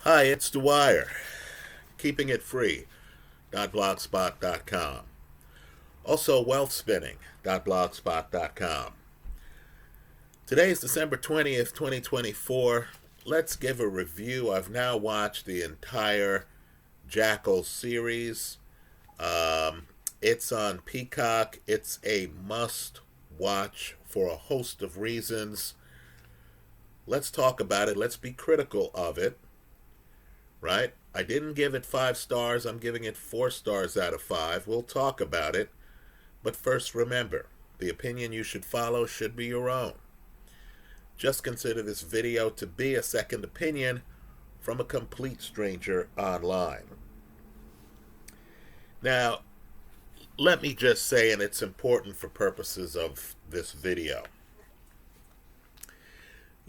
Hi, it's Dwyer. Keeping it free. .blogspot.com. Also, wealthspinning.blogspot.com. Today is December 20th, 2024. Let's give a review. I've now watched the entire Jackal series. It's on Peacock. It's a must watch for a host of reasons. Let's talk about it. Let's be critical of it. Right? I didn't give it 5 stars. I'm giving it 4 stars out of 5. We'll talk about it. But first, remember, the opinion you should follow should be your own. Just consider this video to be a second opinion from a complete stranger online. Now, let me just say, and it's important for purposes of this video.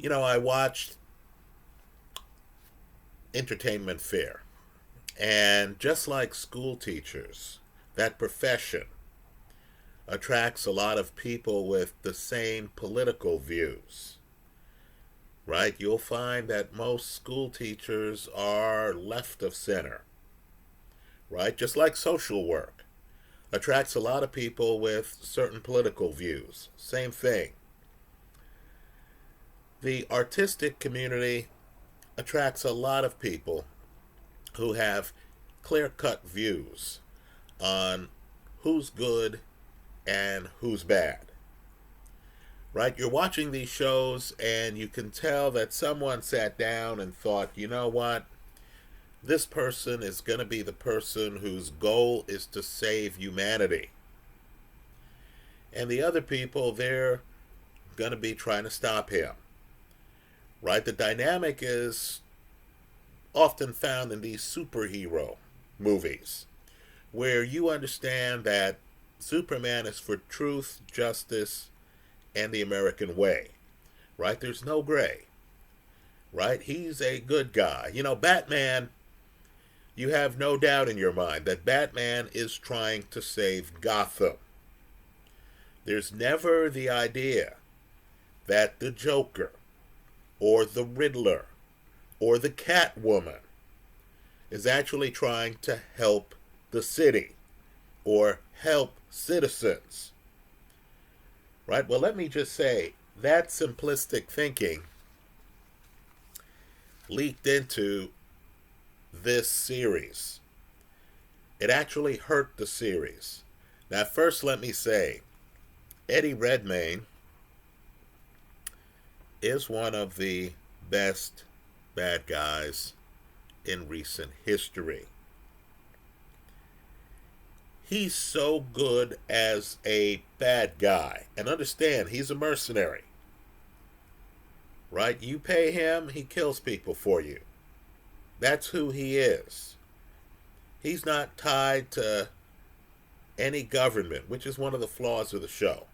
I watched entertainment fair. And just like school teachers, that profession attracts a lot of people with the same political views. Right? You'll find that most school teachers are left of center. Right? Just like social work attracts a lot of people with certain political views. Same thing. The artistic community attracts a lot of people who have clear-cut views on who's good and who's bad. Right? You're watching these shows and you can tell that someone sat down and thought, you know what? This person is going to be the person whose goal is to save humanity. And the other people, they're going to be trying to stop him. Right? The dynamic is often found in these superhero movies, where you understand that Superman is for truth, justice, and the American way. Right? There's no gray. Right? He's a good guy. Batman, you have no doubt in your mind that Batman is trying to save Gotham. There's never the idea that the Joker or the Riddler or the Catwoman is actually trying to help the city or help citizens. Right? Well, let me just say, that simplistic thinking leaked into this series. It actually hurt the series. Now, first let me say, Eddie Redmayne is one of the best bad guys in recent history. He's so good as a bad guy. And understand, he's a mercenary. Right? You pay him, he kills people for you. That's who he is. He's not tied to any government, which is one of the flaws of the show.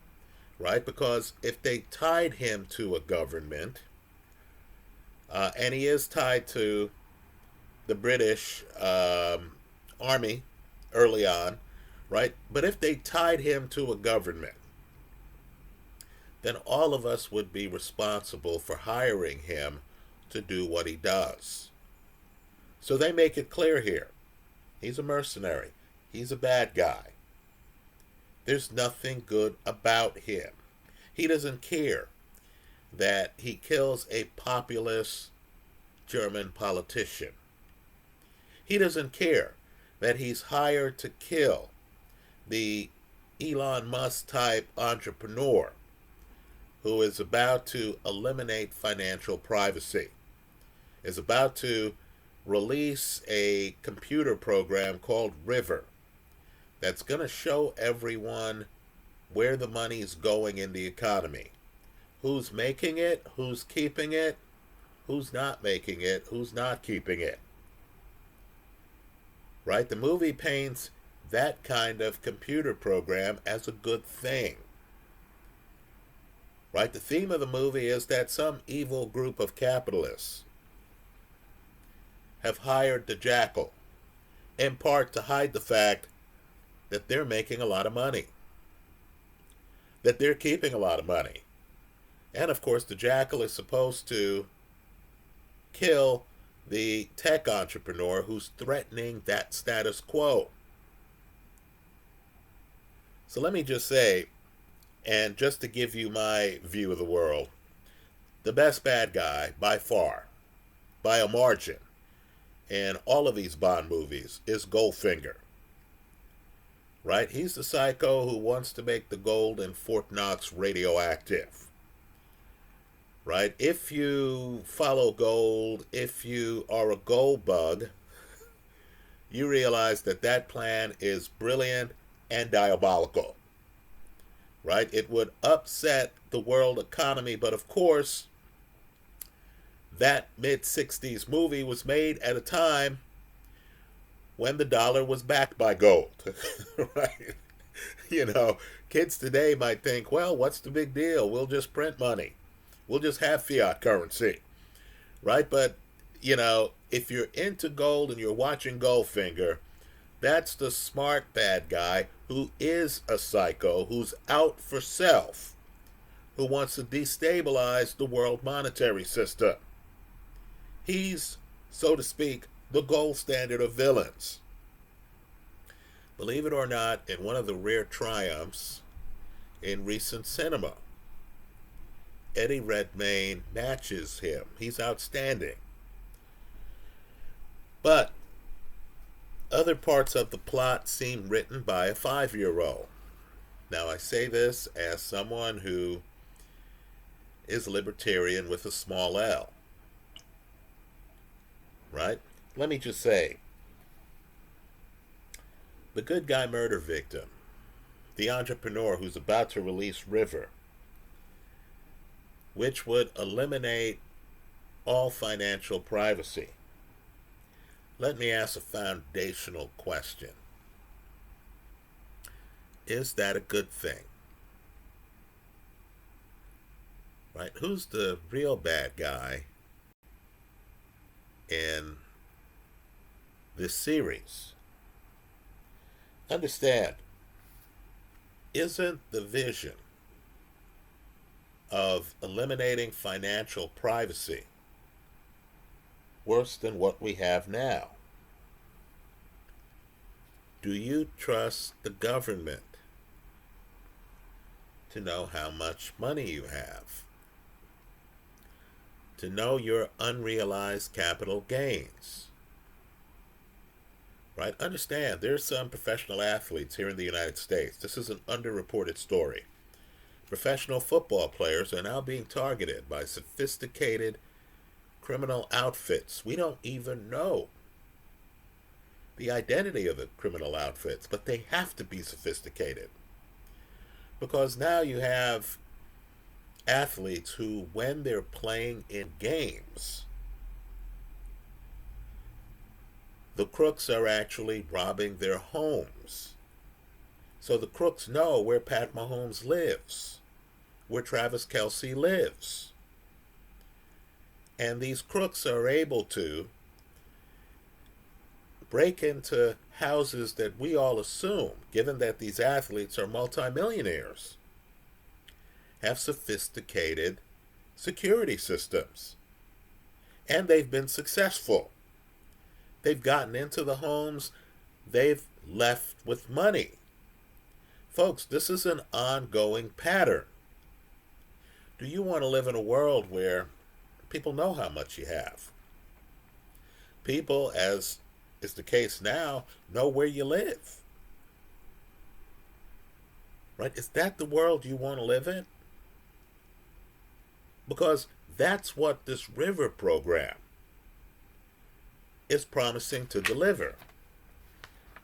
Right? Because if they tied him to a government, and he is tied to the British Army early on, right? But if they tied him to a government, then all of us would be responsible for hiring him to do what he does. So they make it clear here. He's a mercenary. He's a bad guy. There's nothing good about him. He doesn't care that he kills a populist German politician. He doesn't care that he's hired to kill the Elon Musk type entrepreneur who is about to eliminate financial privacy, is about to release a computer program called River that's going to show everyone where the money's going in the economy. Who's making it, who's keeping it, who's not making it, who's not keeping it. Right? The movie paints that kind of computer program as a good thing. Right? The theme of the movie is that some evil group of capitalists have hired the Jackal, in part to hide the fact that they're making a lot of money, that they're keeping a lot of money. And of course, the Jackal is supposed to kill the tech entrepreneur who's threatening that status quo. So let me just say, and just to give you my view of the world, the best bad guy by far, by a margin, in all of these Bond movies is Goldfinger. Right? He's the psycho who wants to make the gold in Fort Knox radioactive. Right? If you follow gold, if you are a gold bug, you realize that that plan is brilliant and diabolical. Right? It would upset the world economy, but of course, that mid-60s movie was made at a time when the dollar was backed by gold. Right? You know, kids today might think, well, what's the big deal? We'll just print money. We'll just have fiat currency. Right? But, you know, if you're into gold and you're watching Goldfinger, that's the smart bad guy who is a psycho, who's out for self, who wants to destabilize the world monetary system. He's, so to speak, the gold standard of villains. Believe it or not, in one of the rare triumphs in recent cinema, Eddie Redmayne matches him. He's outstanding. But other parts of the plot seem written by a 5-year-old. Now, I say this as someone who is libertarian with a small L. Right? Let me just say, the good guy murder victim, the entrepreneur who's about to release River, which would eliminate all financial privacy. Let me ask a foundational question. Is that a good thing? Right? Who's the real bad guy in this series? Understand, isn't the vision of eliminating financial privacy worse than what we have now? Do you trust the government to know how much money you have? To know your unrealized capital gains? Right? Understand, there's some professional athletes here in the United States. This is an underreported story. Professional football players are now being targeted by sophisticated criminal outfits. We don't even know the identity of the criminal outfits, but they have to be sophisticated. Because now you have athletes who, when they're playing in games, the crooks are actually robbing their homes. So the crooks know where Pat Mahomes lives, where Travis Kelce lives. And these crooks are able to break into houses that we all assume, given that these athletes are multimillionaires, have sophisticated security systems. And they've been successful. They've gotten into the homes, they've left with money. Folks, this is an ongoing pattern. Do you want to live in a world where people know how much you have? People, as is the case now, know where you live. Right? Is that the world you want to live in? Because that's what this River program is promising to deliver.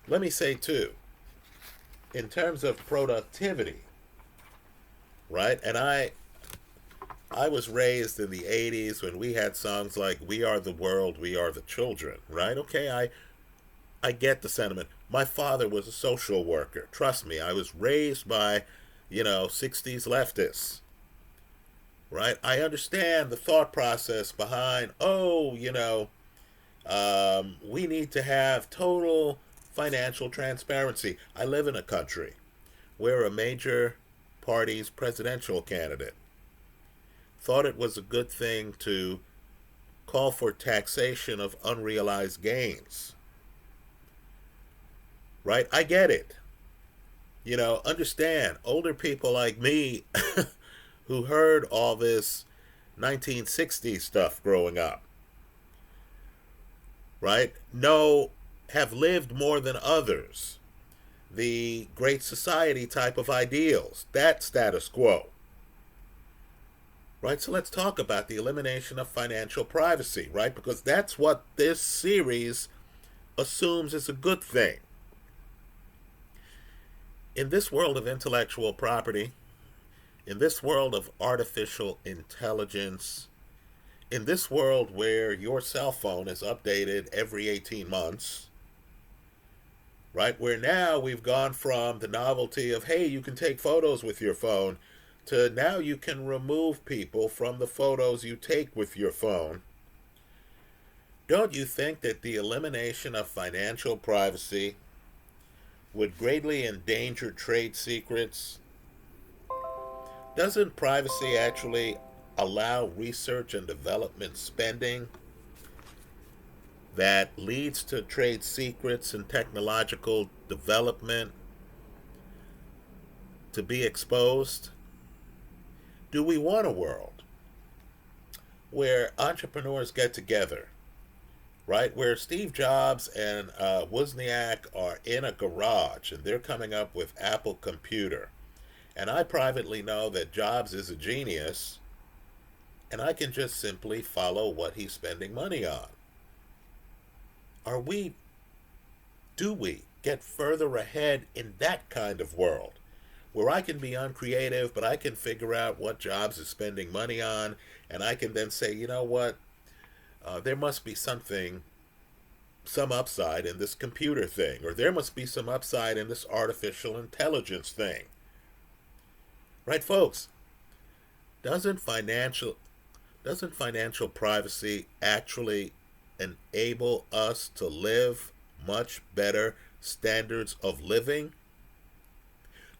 Let me say too, in terms of productivity, right? And I was raised in the 80s when we had songs like "We Are the World, We Are the Children," right? Okay, I get the sentiment. My father was a social worker. Trust me, I was raised by, 60s leftists. Right? I understand the thought process behind, we need to have total financial transparency. I live in a country where a major party's presidential candidate thought it was a good thing to call for taxation of unrealized gains. Right? I get it. Understand, older people like me who heard all this 1960s stuff growing up, right? Have lived more than others. The Great Society type of ideals, that status quo. Right? So let's talk about the elimination of financial privacy, right? Because that's what this series assumes is a good thing. In this world of intellectual property, in this world of artificial intelligence, in this world where your cell phone is updated every 18 months, right? Where now we've gone from the novelty of, hey, you can take photos with your phone, to now you can remove people from the photos you take with your phone. Don't you think that the elimination of financial privacy would greatly endanger trade secrets? Doesn't privacy actually allow research and development spending that leads to trade secrets and technological development to be exposed? Do we want a world where entrepreneurs get together, right? Where Steve Jobs and Wozniak are in a garage and they're coming up with Apple Computer. And I privately know that Jobs is a genius and I can just simply follow what he's spending money on. Do we get further ahead in that kind of world where I can be uncreative, but I can figure out what Jobs is spending money on, and I can then say, you know what, there must be some upside in this computer thing, or there must be some upside in this artificial intelligence thing. Right, folks? Doesn't financial privacy actually enable us to live much better standards of living?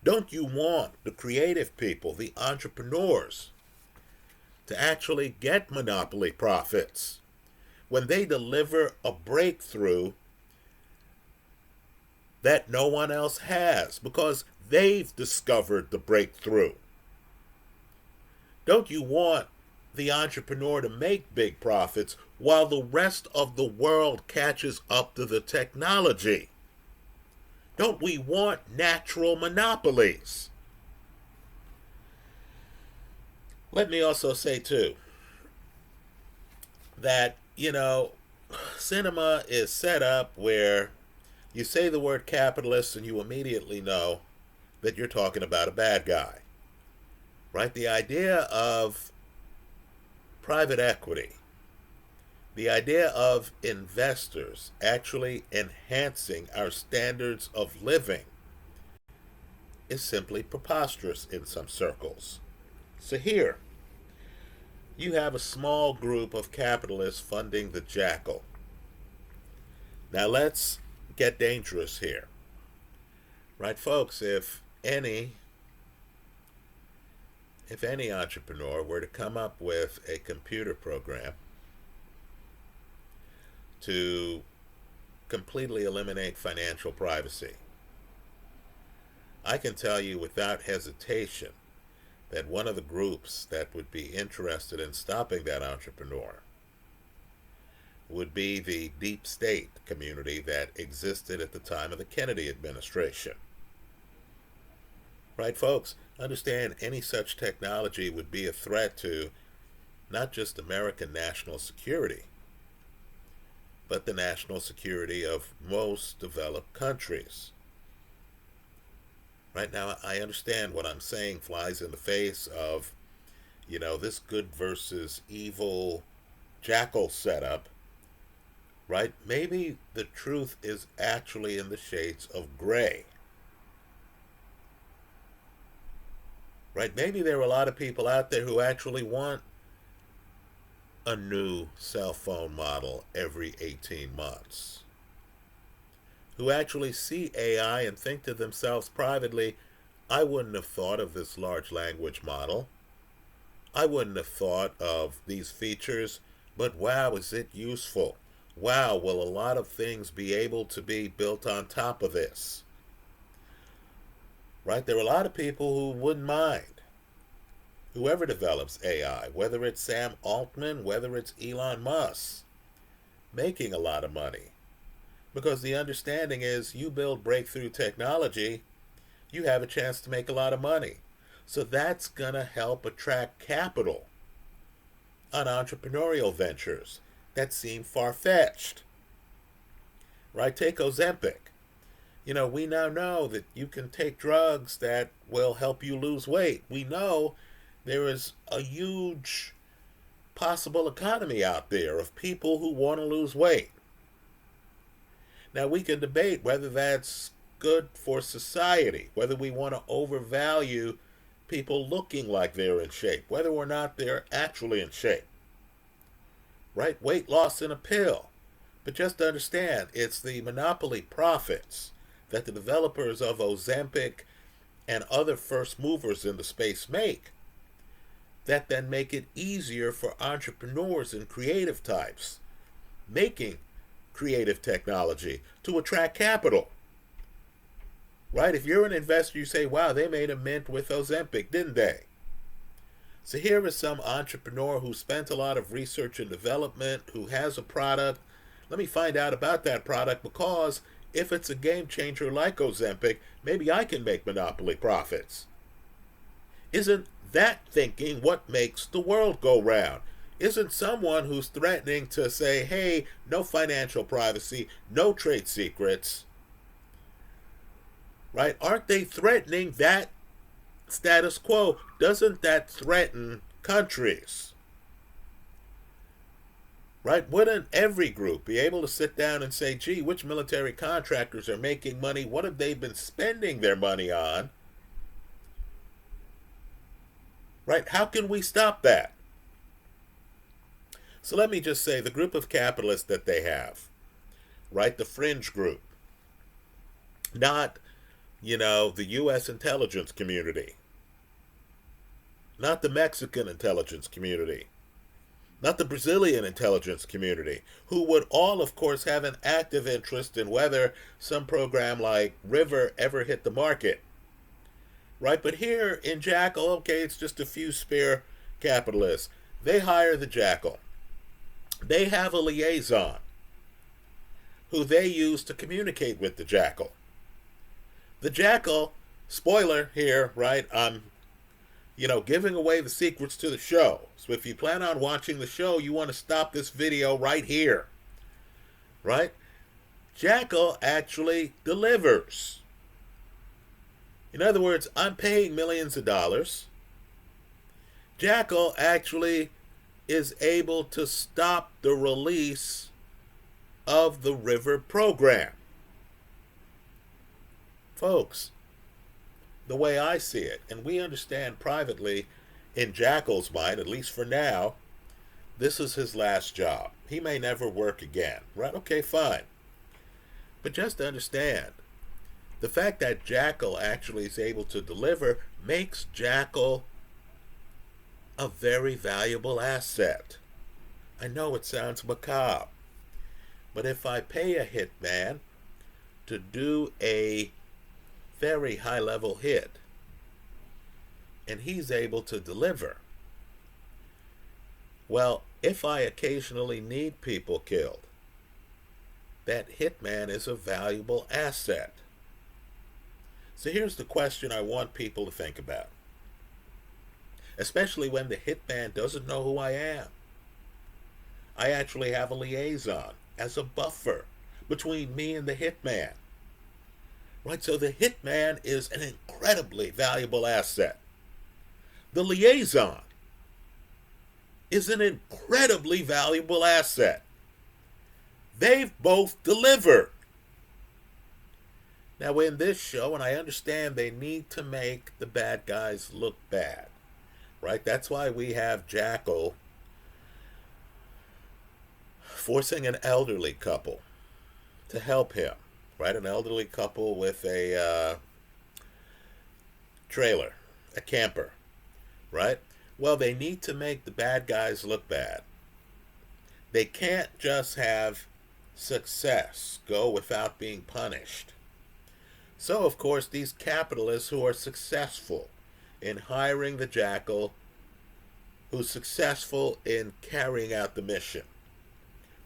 Don't you want the creative people, the entrepreneurs, to actually get monopoly profits when they deliver a breakthrough that no one else has because they've discovered the breakthrough? Don't you want the entrepreneur to make big profits while the rest of the world catches up to the technology? Don't we want natural monopolies? Let me also say, too, that, cinema is set up where you say the word capitalist and you immediately know that you're talking about a bad guy. Right? The idea of private equity, the idea of investors actually enhancing our standards of living is simply preposterous in some circles. So here, you have a small group of capitalists funding the Jackal. Now let's get dangerous here. Right, folks? If any entrepreneur were to come up with a computer program to completely eliminate financial privacy, I can tell you without hesitation that one of the groups that would be interested in stopping that entrepreneur would be the deep state community that existed at the time of the Kennedy administration. Right, folks? Understand, any such technology would be a threat to not just American national security, but the national security of most developed countries. Right now, I understand what I'm saying flies in the face of, this good versus evil Jackal setup, right? Maybe the truth is actually in the shades of gray. Right? Maybe there are a lot of people out there who actually want a new cell phone model every 18 months. Who actually see AI and think to themselves privately, I wouldn't have thought of this large language model. I wouldn't have thought of these features But wow, is it useful? Wow, will a lot of things be able to be built on top of this? Right? There are a lot of people who wouldn't mind. Whoever develops AI, whether it's Sam Altman, whether it's Elon Musk, making a lot of money. Because the understanding is you build breakthrough technology, you have a chance to make a lot of money. So that's going to help attract capital on entrepreneurial ventures that seem far-fetched. Right? Take Ozempic. We now know that you can take drugs that will help you lose weight. We know there is a huge possible economy out there of people who want to lose weight. Now, we can debate whether that's good for society, whether we want to overvalue people looking like they're in shape, whether or not they're actually in shape. Right? Weight loss in a pill. But just understand, it's the monopoly profits that the developers of Ozempic and other first movers in the space make that then make it easier for entrepreneurs and creative types making creative technology to attract capital. Right? If you're an investor, you say, wow, they made a mint with Ozempic, didn't they? So here is some entrepreneur who spent a lot of research and development, who has a product. Let me find out about that product, because if it's a game changer like Ozempic, maybe I can make monopoly profits. Isn't that thinking what makes the world go round? Isn't someone who's threatening to say, hey, no financial privacy, no trade secrets, right? Aren't they threatening that status quo? Doesn't that threaten countries? Right? Wouldn't every group be able to sit down and say, gee, which military contractors are making money? What have they been spending their money on? Right? How can we stop that? So let me just say, the group of capitalists that they have, right? The fringe group, not, the U.S. intelligence community, not the Mexican intelligence community, not the Brazilian intelligence community, who would all, of course, have an active interest in whether some program like River ever hit the market. Right? But here in Jackal, okay, it's just a few spare capitalists. They hire the Jackal. They have a liaison who they use to communicate with the Jackal. The Jackal, spoiler here, right? I'm giving away the secrets to the show. So if you plan on watching the show, you want to stop this video right here. Right? Jackal actually delivers. In other words, I'm paying millions of dollars. Jackal actually is able to stop the release of the River program. Folks, the way I see it, and we understand privately in Jackal's mind, at least for now, this is his last job. He may never work again, right? Okay, fine. But just understand, the fact that Jackal actually is able to deliver makes Jackal a very valuable asset. I know it sounds macabre, but if I pay a hitman to do a very high-level hit, and he's able to deliver, well, if I occasionally need people killed, that hitman is a valuable asset. So here's the question I want people to think about, especially when the hitman doesn't know who I am. I actually have a liaison as a buffer between me and the hitman. Right? So the hitman is an incredibly valuable asset. The liaison is an incredibly valuable asset. They've both delivered. Now in this show, and I understand they need to make the bad guys look bad, right? That's why we have Jackal forcing an elderly couple to help him, right? An elderly couple with a trailer, a camper, right? Well, they need to make the bad guys look bad. They can't just have success go without being punished. So, of course, these capitalists who are successful in hiring the Jackal, who's successful in carrying out the mission,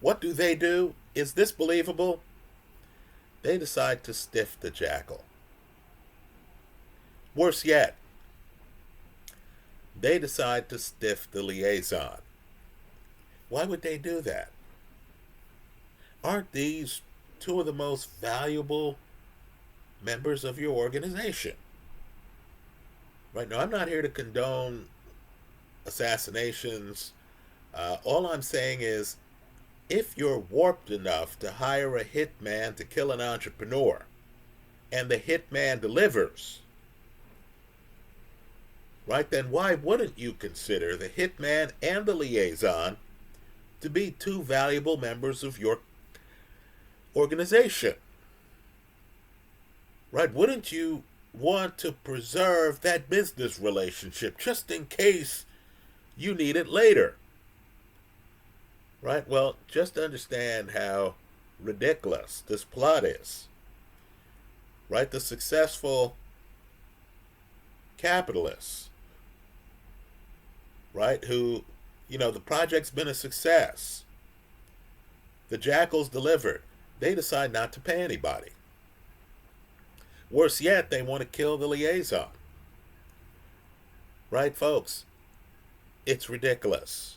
what do? Is this believable? They decide to stiff the Jackal. Worse yet, they decide to stiff the liaison. Why would they do that? Aren't these two of the most valuable members of your organization? Right now, I'm not here to condone assassinations. All I'm saying is, if you're warped enough to hire a hitman to kill an entrepreneur, and the hitman delivers, right, then why wouldn't you consider the hitman and the liaison to be two valuable members of your organization? Right? Wouldn't you want to preserve that business relationship just in case you need it later? Right? Well, just understand how ridiculous this plot is. Right? The successful capitalists, right, who, the project's been a success. The Jackal's delivered. They decide not to pay anybody. Worse yet, they want to kill the liaison. Right, folks? It's ridiculous.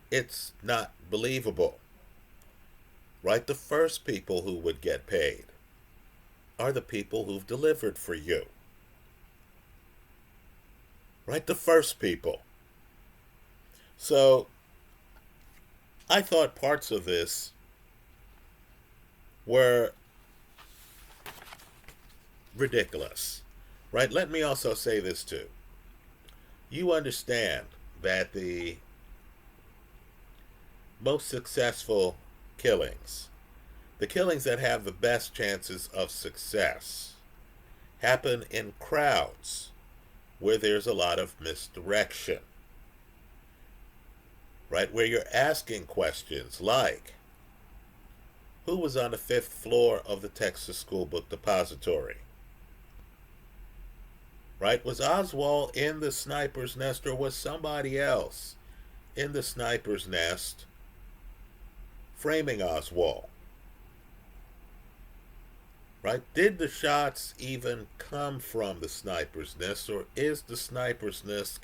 It's not believable. Right? The first people who would get paid are the people who've delivered for you. Right? The first people. So, I thought parts of this were ridiculous. Right? Let me also say this too. You understand that the most successful killings, the killings that have the best chances of success, happen in crowds where there's a lot of misdirection. Right? Where you're asking questions like, who was on the 5th floor of the Texas School Book Depository? Right? Was Oswald in the sniper's nest, or was somebody else in the sniper's nest framing Oswald? Right? Did the shots even come from the sniper's nest, or is the sniper's nest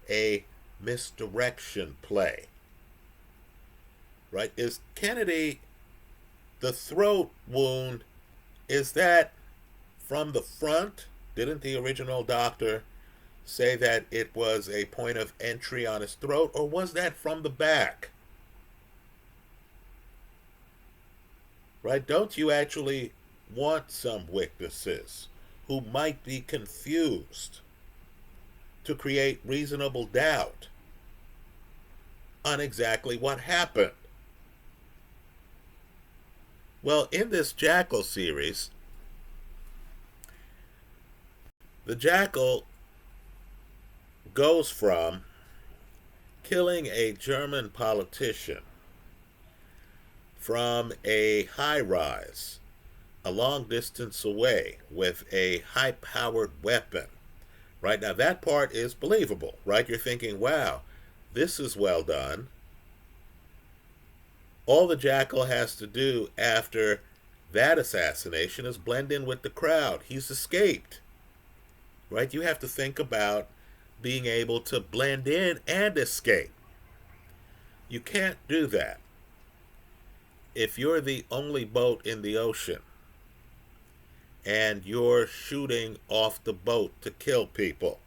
a misdirection play? Right? Is Kennedy, the throat wound, is that from the front? Didn't the original doctor say that it was a point of entry on his throat, or was that from the back? Right? Don't you actually want some witnesses who might be confused to create reasonable doubt on exactly what happened? Well, in this Jackal series, the Jackal goes from killing a German politician from a high-rise a long distance away with a high-powered weapon. Right? Now, that part is believable, right? You're thinking, wow, this is well done. All the Jackal has to do after that assassination is blend in with the crowd. He's escaped. Right? You have to think about being able to blend in and escape. You can't do that if you're the only boat in the ocean and you're shooting off the boat to kill people.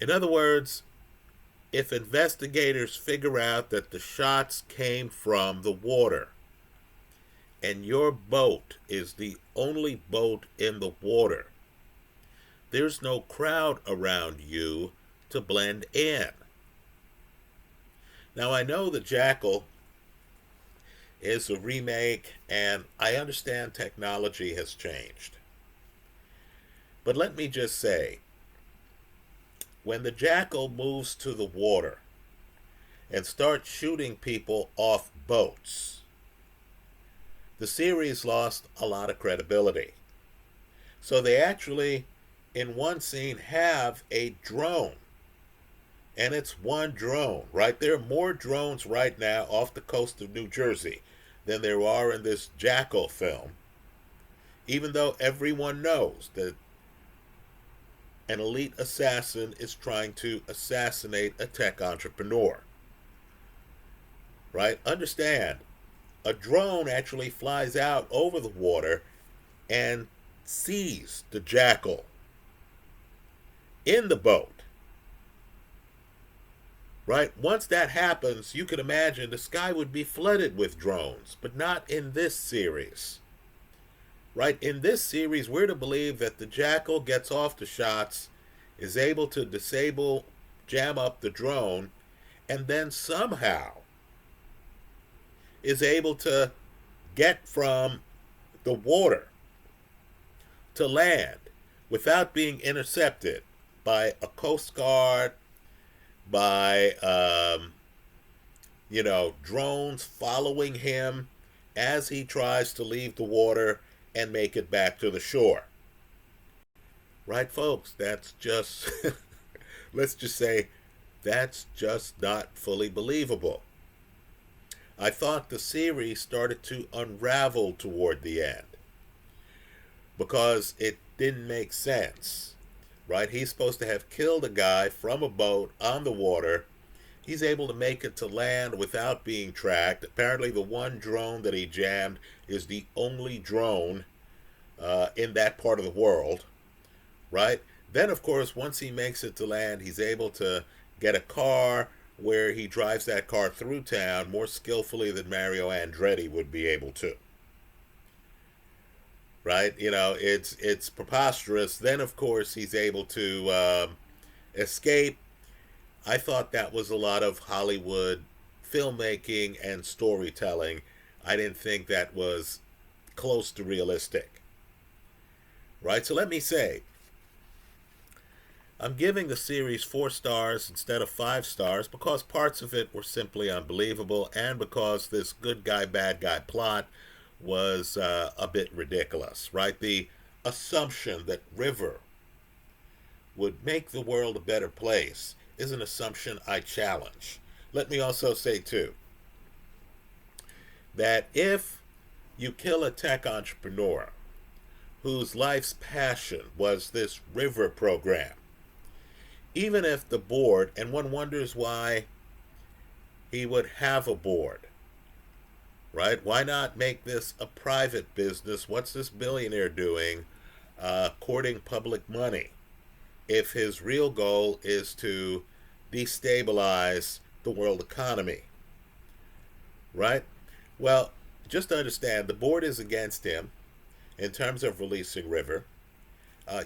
In other words, if investigators figure out that the shots came from the water and your boat is the only boat in the water, there's no crowd around you to blend in. Now, I know the Jackal is a remake, and I understand technology has changed. But let me just say, when the Jackal moves to the water and start shooting people off boats. The series lost a lot of credibility. So they actually, in one scene, have a drone. And it's one drone, right? There are more drones right now off the coast of New Jersey than there are in this Jackal film. Even though everyone knows that an elite assassin is trying to assassinate a tech entrepreneur. Right? Understand, a drone actually flies out over the water and sees the Jackal in the boat. Right? Once that happens, you can imagine the sky would be flooded with drones, but not in this series. Right? In this series, we're to believe that the Jackal gets off the shots, is able to disable, jam up the drone, and then somehow is able to get from the water to land without being intercepted by a Coast Guard, by drones following him as he tries to leave the water and make it back to the shore. Right, folks? That's just, let's just say, that's just not fully believable. I thought the series started to unravel toward the end because it didn't make sense. Right? He's supposed to have killed a guy from a boat on the water. He's able to make it to land without being tracked. Apparently the one drone that he jammed is the only drone in that part of the world. Right? Then, of course, once he makes it to land, he's able to get a car where he drives that car through town more skillfully than Mario Andretti would be able to. Right? It's preposterous. Then, of course, he's able to escape. I thought that was a lot of Hollywood filmmaking and storytelling. I didn't think that was close to realistic. Right? So let me say, I'm giving the series 4 stars instead of 5 stars because parts of it were simply unbelievable and because this good guy, bad guy plot was a bit ridiculous, right? The assumption that River would make the world a better place is an assumption I challenge. Let me also say, too, that if you kill a tech entrepreneur whose life's passion was this River program, even if the board, and one wonders why he would have a board, right? Why not make this a private business? What's this billionaire doing courting public money if his real goal is to destabilize the world economy, right? Well, just to understand, the board is against him in terms of releasing River.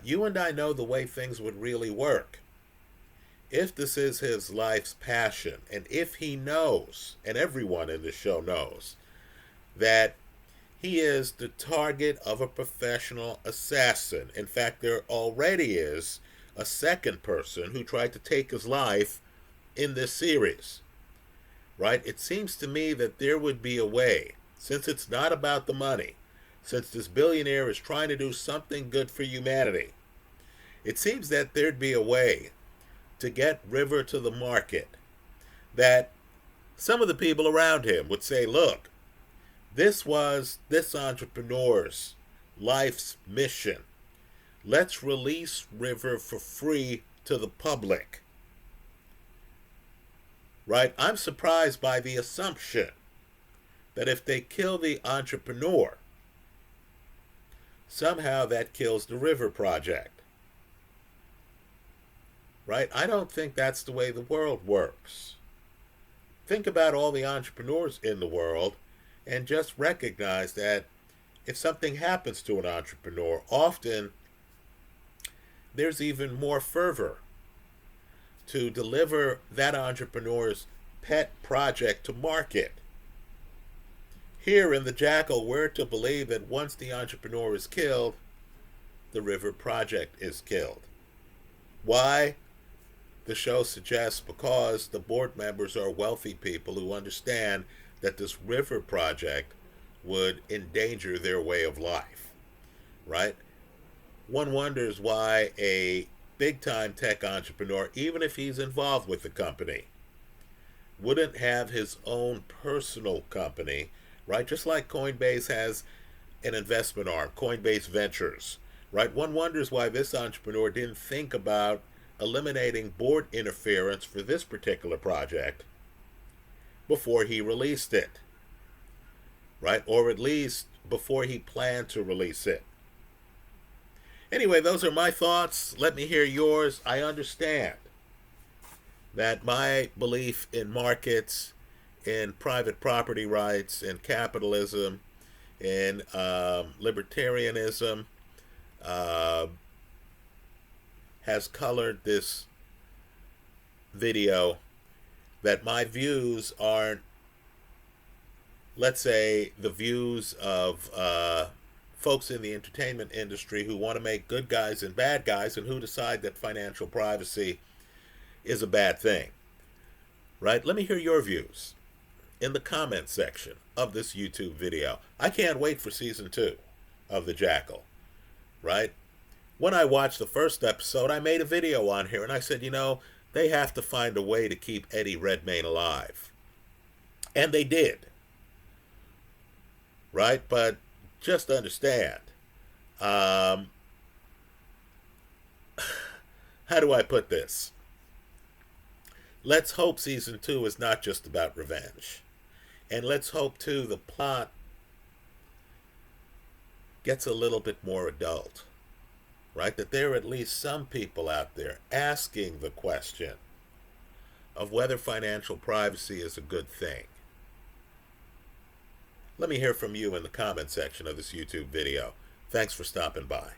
You and I know the way things would really work. If this is his life's passion, and if he knows, and everyone in the show knows, that he is the target of a professional assassin. In fact, there already is a second person who tried to take his life in this series. Right? It seems to me that there would be a way, since it's not about the money, since this billionaire is trying to do something good for humanity, it seems that there'd be a way to get River to the market that some of the people around him would say, look, this was this entrepreneur's life's mission. Let's release River for free to the public. Right? I'm surprised by the assumption that if they kill the entrepreneur, somehow that kills the River Project. Right? I don't think that's the way the world works. Think about all the entrepreneurs in the world and just recognize that if something happens to an entrepreneur, often there's even more fervor to deliver that entrepreneur's pet project to market. Here in the Jackal, we're to believe that once the entrepreneur is killed, the River Project is killed. Why? the show suggests because the board members are wealthy people who understand that this river project would endanger their way of life, right? One wonders why a big time tech entrepreneur, even if he's involved with the company, wouldn't have his own personal company, right? Just like Coinbase has an investment arm, Coinbase Ventures, right? One wonders why this entrepreneur didn't think about eliminating board interference for this particular project before he released it, right? Or at least before he planned to release it. Anyway, those are my thoughts. Let me hear yours. I understand that my belief in markets, in private property rights, in capitalism, in libertarianism, has colored this video, that my views aren't, let's say, the views of folks in the entertainment industry who want to make good guys and bad guys and who decide that financial privacy is a bad thing, right? Let me hear your views in the comment section of this YouTube video. I can't wait for season 2 of the Jackal, right? When I watched the first episode, I made a video on here and I said, you know, they have to find a way to keep Eddie Redmayne alive. And they did, right? But just understand, how do I put this? Let's hope season 2 is not just about revenge. And let's hope, too, the plot gets a little bit more adult, right? That there are at least some people out there asking the question of whether financial privacy is a good thing. Let me hear from you in the comment section of this YouTube video. Thanks for stopping by.